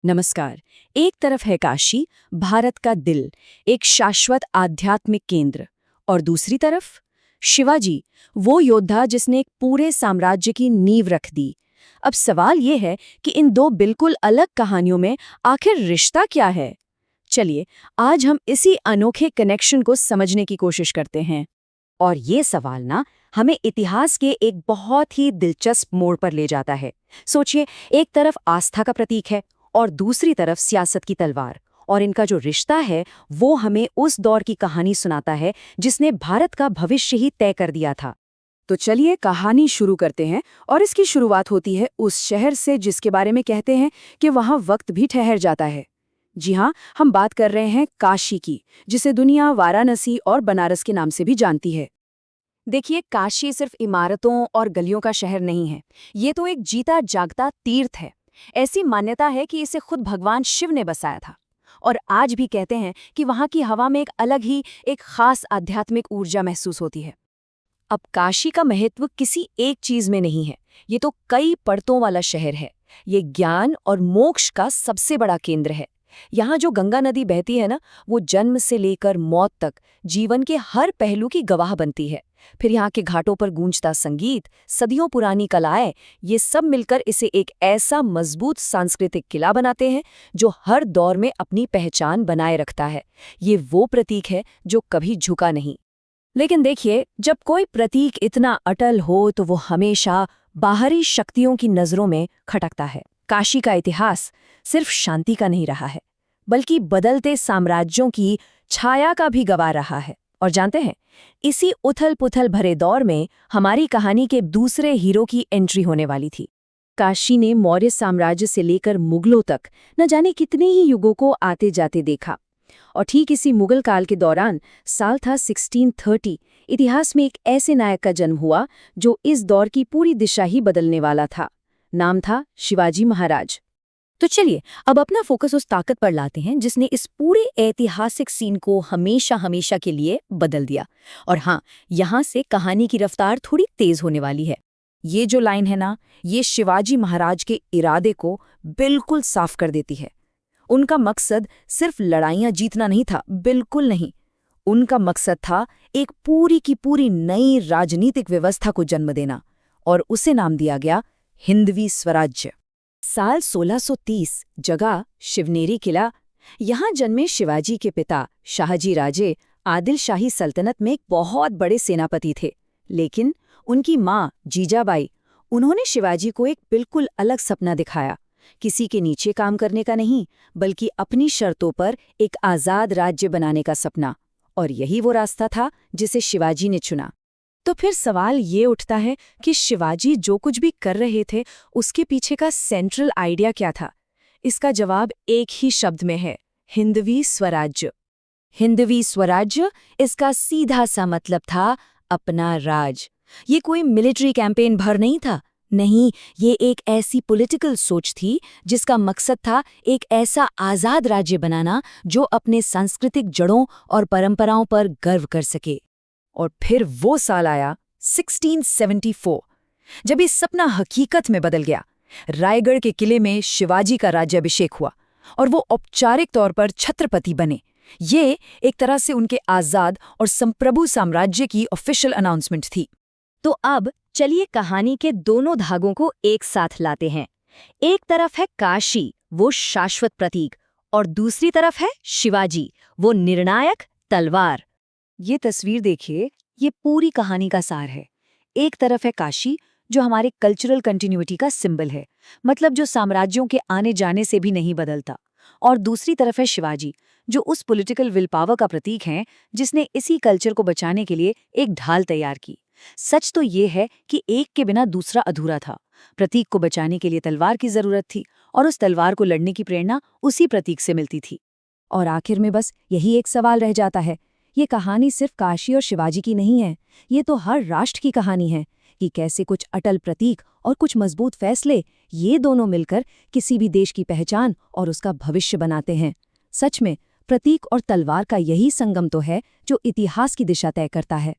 नमस्कार। एक तरफ है काशी, भारत का दिल, एक शाश्वत आध्यात्मिक केंद्र, और दूसरी तरफ शिवाजी, वो योद्धा जिसने एक पूरे साम्राज्य की नींव रख दी। अब सवाल ये है कि इन दो बिल्कुल अलग कहानियों में आखिर रिश्ता क्या है? चलिए, आज हम इसी अनोखे कनेक्शन को समझने की कोशिश करते हैं। और ये सवाल ना हमें इतिहास के एक बहुत ही दिलचस्प मोड़ पर ले जाता है। सोचिए, एक तरफ आस्था का प्रतीक है और दूसरी तरफ सियासत की तलवार, और इनका जो रिश्ता है वो हमें उस दौर की कहानी सुनाता है जिसने भारत का भविष्य ही तय कर दिया था। तो चलिए कहानी शुरू करते हैं, और इसकी शुरुआत होती है उस शहर से जिसके बारे में कहते हैं कि वहाँ वक्त भी ठहर जाता है। जी हाँ, हम बात कर रहे हैं काशी की, जिसे दुनिया वाराणसी और बनारस के नाम से भी जानती है। देखिए, काशी सिर्फ इमारतों और गलियों का शहर नहीं है, ये तो एक जीता जागता तीर्थ है। ऐसी मान्यता है कि इसे खुद भगवान शिव ने बसाया था, और आज भी कहते हैं कि वहाँ की हवा में एक अलग ही, एक खास आध्यात्मिक ऊर्जा महसूस होती है। अब काशी का महत्व किसी एक चीज में नहीं है, ये तो कई परतों वाला शहर है। ये ज्ञान और मोक्ष का सबसे बड़ा केंद्र है। यहाँ जो गंगा नदी बहती है ना, वो जन्म से लेकर मौत तक जीवन के हर पहलू की गवाह बनती है। फिर यहाँ के घाटों पर गूंजता संगीत, सदियों पुरानी कलाएं, ये सब मिलकर इसे एक ऐसा मजबूत सांस्कृतिक किला बनाते हैं जो हर दौर में अपनी पहचान बनाए रखता है। ये वो प्रतीक है जो कभी झुका नहीं। लेकिन देखिए, जब कोई प्रतीक इतना अटल हो तो वो हमेशा बाहरी शक्तियों की नजरों में खटकता है। काशी का इतिहास सिर्फ शांति का नहीं रहा है, बल्कि बदलते साम्राज्यों की छाया का भी गवाह रहा है। और जानते हैं, इसी उथल-पुथल भरे दौर में हमारी कहानी के दूसरे हीरो की एंट्री होने वाली थी। काशी ने मौर्य साम्राज्य से लेकर मुगलों तक न जाने कितने ही युगों को आते जाते देखा। और ठीक इसी मुगल काल के दौरान, साल था 1630, इतिहास में एक ऐसे नायक का जन्म हुआ जो इस दौर की पूरी दिशा ही बदलने वाला था। नाम था शिवाजी महाराज। तो चलिए, अब अपना फोकस उस ताकत पर लाते हैं जिसने इस पूरे ऐतिहासिक सीन को हमेशा हमेशा के लिए बदल दिया। और हाँ, यहाँ से कहानी की रफ्तार थोड़ी तेज होने वाली है। ये जो लाइन है ना, ये शिवाजी महाराज के इरादे को बिल्कुल साफ कर देती है। उनका मकसद सिर्फ लड़ाइयाँ जीतना नहीं था, बिल्कुल नहीं। उनका मकसद था एक पूरी की पूरी नई राजनीतिक व्यवस्था को जन्म देना, और उसे नाम दिया गया हिंदवी स्वराज्य। साल 1630, जगह शिवनेरी किला। यहाँ जन्मे शिवाजी के पिता शाहजी राजे आदिल शाही सल्तनत में एक बहुत बड़े सेनापति थे। लेकिन उनकी माँ जीजाबाई, उन्होंने शिवाजी को एक बिल्कुल अलग सपना दिखाया। किसी के नीचे काम करने का नहीं, बल्कि अपनी शर्तों पर एक आज़ाद राज्य बनाने का सपना। और यही वो रास्ता था जिसे शिवाजी ने चुना। तो फिर सवाल ये उठता है कि शिवाजी जो कुछ भी कर रहे थे, उसके पीछे का सेंट्रल आइडिया क्या था? इसका जवाब एक ही शब्द में है, हिंदवी स्वराज्य। हिंदवी स्वराज्य, इसका सीधा सा मतलब था अपना राज। ये कोई मिलिट्री कैंपेन भर नहीं था, नहीं, ये एक ऐसी पॉलिटिकल सोच थी जिसका मकसद था एक ऐसा आज़ाद राज्य बनाना जो अपने सांस्कृतिक जड़ों और परंपराओं पर गर्व कर सके। और फिर वो साल आया 1674, जब ये सपना हकीकत में बदल गया। रायगढ़ के किले में शिवाजी का राज्याभिषेक हुआ और वो औपचारिक तौर पर छत्रपति बने। ये एक तरह से उनके आज़ाद और संप्रभु साम्राज्य की ऑफिशियल अनाउंसमेंट थी। तो अब चलिए कहानी के दोनों धागों को एक साथ लाते हैं। एक तरफ है काशी, वो शाश्वत प्रतीक, और दूसरी तरफ है शिवाजी, वो निर्णायक तलवार। ये तस्वीर देखिए, ये पूरी कहानी का सार है। एक तरफ है काशी, जो हमारे कल्चरल कंटिन्यूटी का सिंबल है, मतलब जो साम्राज्यों के आने जाने से भी नहीं बदलता। और दूसरी तरफ है शिवाजी, जो उस पॉलिटिकल विल पावर का प्रतीक है जिसने इसी कल्चर को बचाने के लिए एक ढाल तैयार की। सच तो ये है कि एक के बिना दूसरा अधूरा था। प्रतीक को बचाने के लिए तलवार की जरूरत थी, और उस तलवार को लड़ने की प्रेरणा उसी प्रतीक से मिलती थी। और आखिर में बस यही एक सवाल रह जाता है, ये कहानी सिर्फ काशी और शिवाजी की नहीं है, ये तो हर राष्ट्र की कहानी है कि कैसे कुछ अटल प्रतीक और कुछ मजबूत फैसले, ये दोनों मिलकर किसी भी देश की पहचान और उसका भविष्य बनाते हैं। सच में, प्रतीक और तलवार का यही संगम तो है जो इतिहास की दिशा तय करता है।